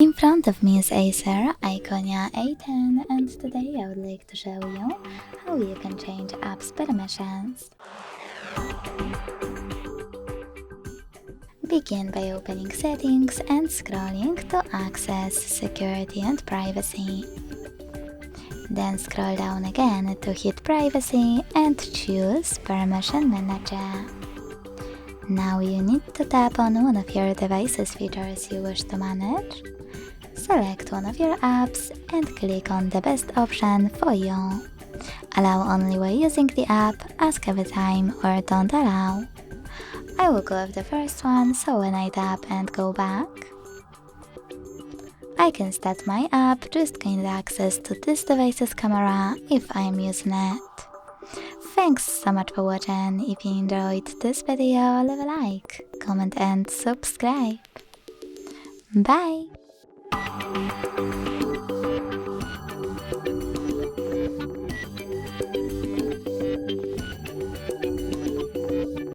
In front of me is ACER Iconia A10, and today I would like to show you how you can change apps permissions. Begin by opening Settings and scrolling to access Security and Privacy. Then scroll down again to hit Privacy and choose Permission Manager. Now you need to tap on one of your device's features you wish to manage. Select one of your apps and click on the best option for you. Allow only while using the app, ask every time, or don't allow. I will go with the first one, so when I tap and go back, I can start my app, just gain access to this device's camera if I'm using it. Thanks so much for watching. If you enjoyed this video, leave a like, comment and subscribe. Bye!